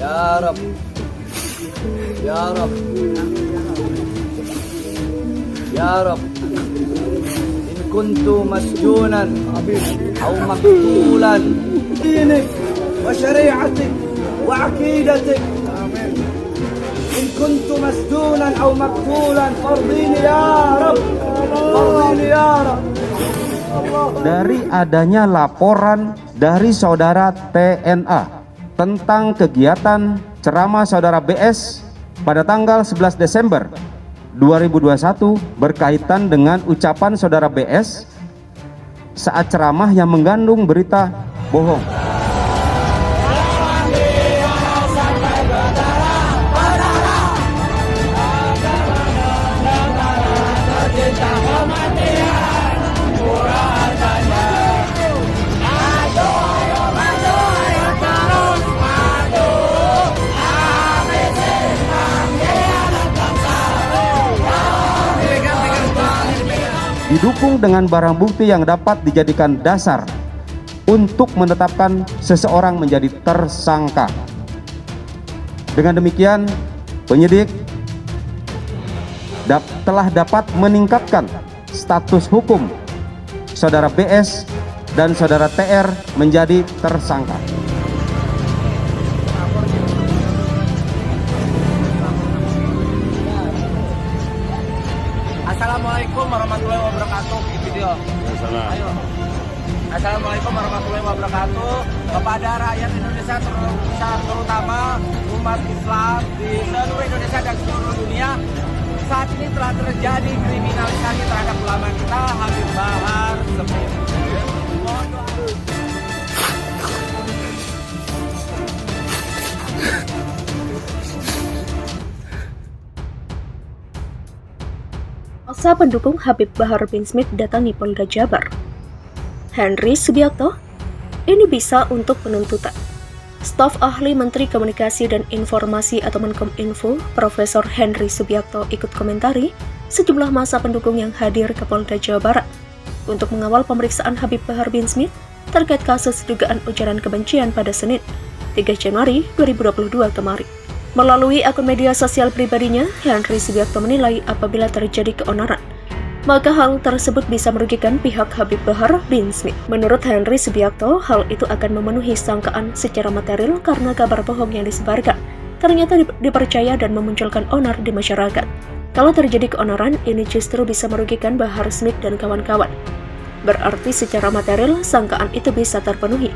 يا رب يا رب يا رب إن كنت مسجونا أو مقتولا دينك وشريعتك وعقيدتك إن كنت مسجونا أو مقتولا فارضيني يا رب فارضيني يا رب. Dari adanya laporan dari saudara TNA tentang kegiatan ceramah saudara BS pada tanggal 11 Desember 2021 berkaitan dengan ucapan saudara BS saat ceramah yang mengandung berita bohong. Didukung dengan barang bukti yang dapat dijadikan dasar untuk menetapkan seseorang menjadi tersangka. Dengan demikian, penyidik telah dapat meningkatkan status hukum saudara BS dan saudara TR menjadi tersangka. Assalamualaikum warahmatullahi wabarakatuh. Video. Ayo. Assalamualaikum warahmatullahi wabarakatuh. Kepada rakyat Indonesia terutama umat Islam di seluruh Indonesia dan seluruh dunia, saat ini telah terjadi kriminalisasi terhadap ulama kita Habib Bahar Smith. Mohon doa. Masa pendukung Habib Bahar bin Smith datangi Polda Jabar. Henry Subiakto, ini bisa untuk penuntutan. Staf Ahli Menteri Komunikasi dan Informasi atau Menkominfo, Profesor Henry Subiakto ikut komentari sejumlah masa pendukung yang hadir ke Polda Jawa Barat untuk mengawal pemeriksaan Habib Bahar bin Smith terkait kasus dugaan ujaran kebencian pada Senin, 3 Januari 2022 kemarin. Melalui akun media sosial pribadinya, Henry Subiakto menilai apabila terjadi keonaran, maka hal tersebut bisa merugikan pihak Habib Bahar bin Smith. Menurut Henry Subiakto, hal itu akan memenuhi sangkaan secara material karena kabar bohong yang disebarkan ternyata dipercaya dan memunculkan onar di masyarakat. Kalau terjadi keonaran, ini justru bisa merugikan Bahar Smith dan kawan-kawan. Berarti secara material, sangkaan itu bisa terpenuhi.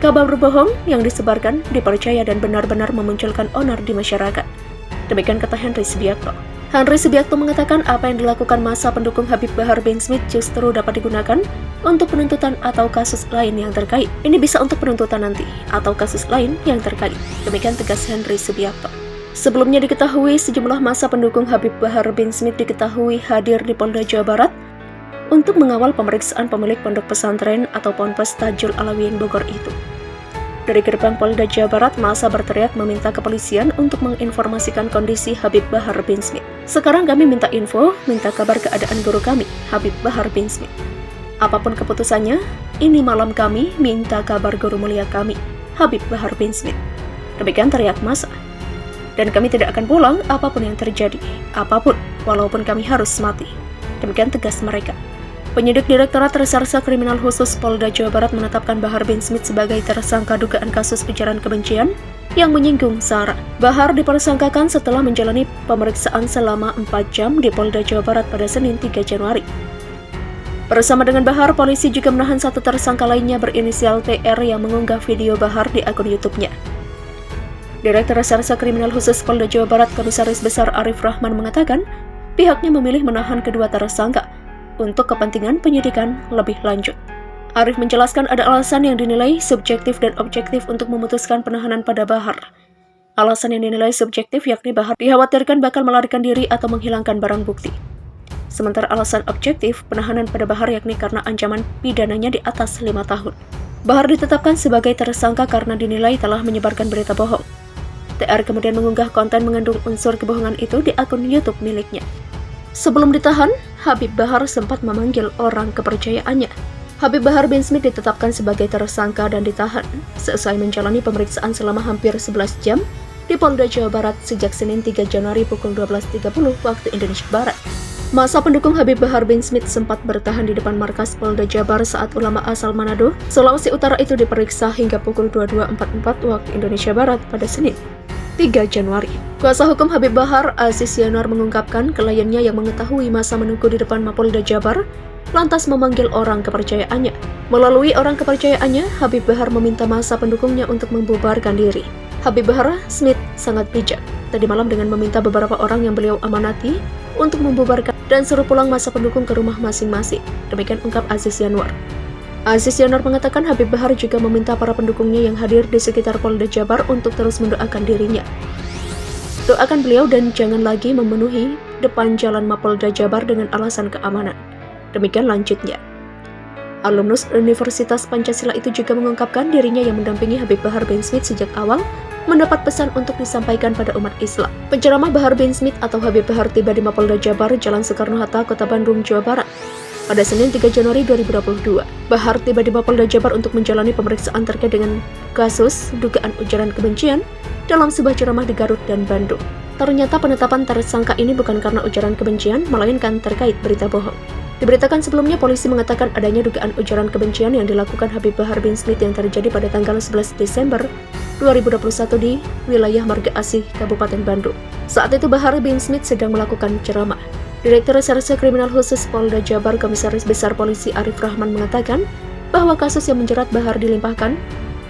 Kabar bohong yang disebarkan dipercaya dan benar-benar memunculkan onar di masyarakat. Demikian kata Henry Subiakto. Henry Subiakto mengatakan apa yang dilakukan masa pendukung Habib Bahar bin Smith justru dapat digunakan untuk penuntutan atau kasus lain yang terkait. Ini bisa untuk penuntutan nanti atau kasus lain yang terkait. Demikian tegas Henry Subiakto. Sebelumnya diketahui sejumlah masa pendukung Habib Bahar bin Smith diketahui hadir di Polda Jawa Barat untuk mengawal pemeriksaan pemilik pondok pesantren atau Ponpes Tajul Alawiyin Bogor itu. Dari gerbang Polda Jawa Barat, masa berteriak meminta kepolisian untuk menginformasikan kondisi Habib Bahar bin Smith. Sekarang kami minta info, minta kabar keadaan guru kami, Habib Bahar bin Smith. Apapun keputusannya, ini malam kami minta kabar guru mulia kami, Habib Bahar bin Smith. Demikian teriak massa. Dan kami tidak akan pulang apapun yang terjadi, apapun, walaupun kami harus mati. Demikian tegas mereka. Penyidik Direktorat Reserse Kriminal Khusus Polda Jawa Barat menetapkan Bahar bin Smith sebagai tersangka dugaan kasus ujaran kebencian yang menyinggung SARA. Bahar dipersangkakan setelah menjalani pemeriksaan selama 4 jam di Polda Jawa Barat pada Senin 3 Januari. Bersama dengan Bahar, polisi juga menahan satu tersangka lainnya berinisial TR yang mengunggah video Bahar di akun YouTube-nya. Direktur Reserse Kriminal Khusus Polda Jawa Barat Komisaris Besar Arif Rahman mengatakan, pihaknya memilih menahan kedua tersangka untuk kepentingan penyidikan lebih lanjut. Arif menjelaskan ada alasan yang dinilai subjektif dan objektif untuk memutuskan penahanan pada Bahar. Alasan yang dinilai subjektif yakni Bahar dikhawatirkan bakal melarikan diri atau menghilangkan barang bukti. Sementara alasan objektif penahanan pada Bahar yakni karena ancaman pidananya di atas 5 tahun. Bahar ditetapkan sebagai tersangka karena dinilai telah menyebarkan berita bohong. TR kemudian mengunggah konten mengandung unsur kebohongan itu di akun YouTube miliknya. Sebelum ditahan, Habib Bahar sempat memanggil orang kepercayaannya. Habib Bahar bin Smith ditetapkan sebagai tersangka dan ditahan seusai menjalani pemeriksaan selama hampir 11 jam di Polda Jawa Barat sejak Senin 3 Januari pukul 12.30 waktu Indonesia Barat. Masa pendukung Habib Bahar bin Smith sempat bertahan di depan markas Polda Jabar saat ulama asal Manado, Sulawesi Utara itu diperiksa hingga pukul 22.44 waktu Indonesia Barat pada Senin 3 Januari. Kuasa hukum Habib Bahar, Aziz Yanuar, mengungkapkan kliennya yang mengetahui masa menunggu di depan Mapolda Jabar lantas memanggil orang kepercayaannya. Melalui orang kepercayaannya, Habib Bahar meminta masa pendukungnya untuk membubarkan diri. Habib Bahar Smith sangat bijak tadi malam dengan meminta beberapa orang yang beliau amanati untuk membubarkan dan suruh pulang masa pendukung ke rumah masing-masing. Demikian ungkap Aziz Yanuar. Aziz Yanuar mengatakan Habib Bahar juga meminta para pendukungnya yang hadir di sekitar Polda Jabar untuk terus mendoakan dirinya. Doakan beliau dan jangan lagi memenuhi depan jalan Mapolda Jabar dengan alasan keamanan. Demikian lanjutnya. Alumnus Universitas Pancasila itu juga mengungkapkan dirinya yang mendampingi Habib Bahar bin Smith sejak awal mendapat pesan untuk disampaikan pada umat Islam. Penceramah Bahar bin Smith atau Habib Bahar tiba di Mapolda Jabar, Jalan Soekarno-Hatta, Kota Bandung, Jawa Barat pada Senin 3 Januari 2022. Bahar tiba di Mapolda Jabar untuk menjalani pemeriksaan terkait dengan kasus dugaan ujaran kebencian dalam sebuah ceramah di Garut dan Bandung. Ternyata penetapan tersangka ini bukan karena ujaran kebencian, melainkan terkait berita bohong. Diberitakan sebelumnya, polisi mengatakan adanya dugaan ujaran kebencian yang dilakukan Habib Bahar bin Smith yang terjadi pada tanggal 11 Desember 2021 di wilayah Marga Asih, Kabupaten Bandung. Saat itu Bahar bin Smith sedang melakukan ceramah. Direktur Reserse Kriminal Khusus Polda Jabar, Komisaris Besar Polisi Arif Rahman mengatakan bahwa kasus yang menjerat Bahar dilimpahkan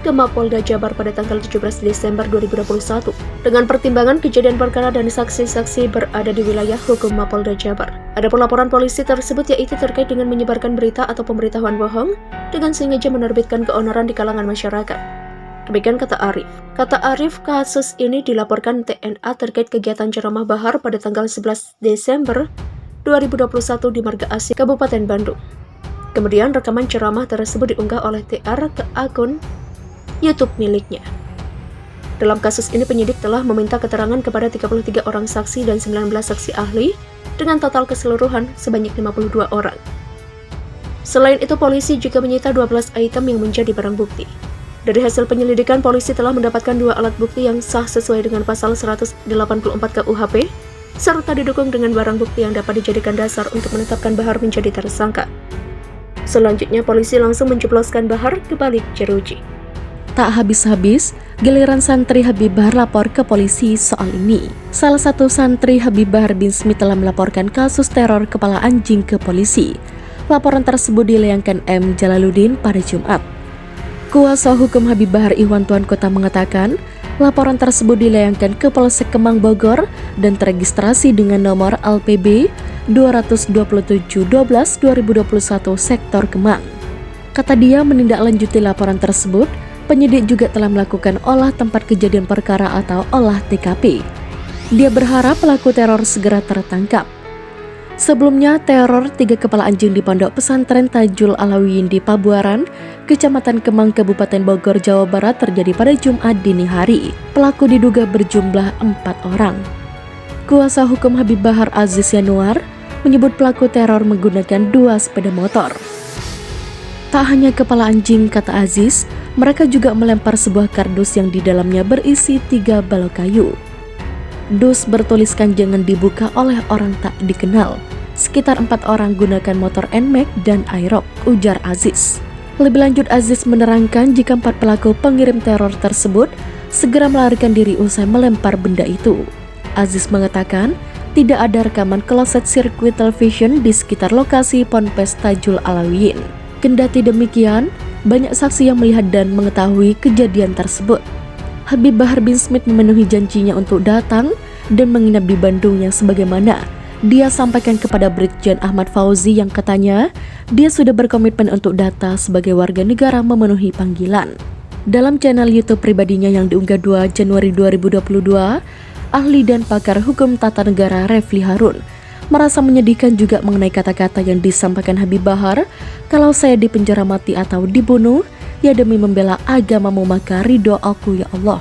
ke Mapolda Jabar pada tanggal 17 Desember 2021 dengan pertimbangan kejadian perkara dan saksi-saksi berada di wilayah hukum Mapolda Jabar. Adapun laporan polisi tersebut yaitu terkait dengan menyebarkan berita atau pemberitahuan bohong dengan sengaja menerbitkan keonaran di kalangan masyarakat. Demikian kata Arif. Kata Arif, kasus ini dilaporkan TNA terkait kegiatan ceramah Bahar pada tanggal 11 Desember 2021 di Marga Asih, Kabupaten Bandung. Kemudian rekaman ceramah tersebut diunggah oleh TR ke akun YouTube miliknya. Dalam kasus ini penyidik telah meminta keterangan kepada 33 orang saksi dan 19 saksi ahli dengan total keseluruhan sebanyak 52 orang. Selain itu polisi juga menyita 12 item yang menjadi barang bukti. Dari hasil penyelidikan, polisi telah mendapatkan 2 alat bukti yang sah sesuai dengan pasal 184 KUHP serta didukung dengan barang bukti yang dapat dijadikan dasar untuk menetapkan Bahar menjadi tersangka. Selanjutnya polisi langsung menjebloskan Bahar ke balik jeruji. Tak habis-habis, giliran santri Habib Bahar lapor ke polisi soal ini. Salah satu santri Habib Bahar bin Smith telah melaporkan kasus teror kepala anjing ke polisi. Laporan tersebut dilayangkan M. Jalaluddin pada Jumat. Kuasa hukum Habib Bahar Iwan Tuan Kota mengatakan, laporan tersebut dilayangkan ke Polsek Kemang Bogor dan teregistrasi dengan nomor LPB 22712/2021 Sektor Kemang. Kata dia, menindaklanjuti laporan tersebut, penyidik juga telah melakukan olah tempat kejadian perkara atau olah TKP. Dia berharap pelaku teror segera tertangkap. Sebelumnya, teror 3 kepala anjing di Pondok Pesantren Tajul Alawiyin di Pabuaran, Kecamatan Kemang, Kabupaten Bogor, Jawa Barat terjadi pada Jumat dini hari. Pelaku diduga berjumlah 4 orang. Kuasa hukum Habib Bahar, Aziz Yanuar, menyebut pelaku teror menggunakan 2 sepeda motor. Tak hanya kepala anjing, kata Aziz, mereka juga melempar sebuah kardus yang di dalamnya berisi 3 balok kayu. Dus bertuliskan jangan dibuka oleh orang tak dikenal. Sekitar 4 orang gunakan motor NMAX dan Aerox, ujar Aziz. Lebih lanjut, Aziz menerangkan jika 4 pelaku pengirim teror tersebut segera melarikan diri usai melempar benda itu. Aziz mengatakan tidak ada rekaman closed circuit television di sekitar lokasi Ponpes Tajul Alawiyin. Kendati demikian, banyak saksi yang melihat dan mengetahui kejadian tersebut. Habib Bahar bin Smith memenuhi janjinya untuk datang dan menginap di Bandung yang sebagaimana dia sampaikan kepada Brigjen Ahmad Fauzi yang katanya dia sudah berkomitmen untuk datang sebagai warga negara memenuhi panggilan. Dalam channel YouTube pribadinya yang diunggah 2 Januari 2022, ahli dan pakar hukum tata negara Refli Harun merasa menyedihkan juga mengenai kata-kata yang disampaikan Habib Bahar, kalau saya dipenjara mati atau dibunuh, ya demi membela agamamu maka ridho aku ya Allah.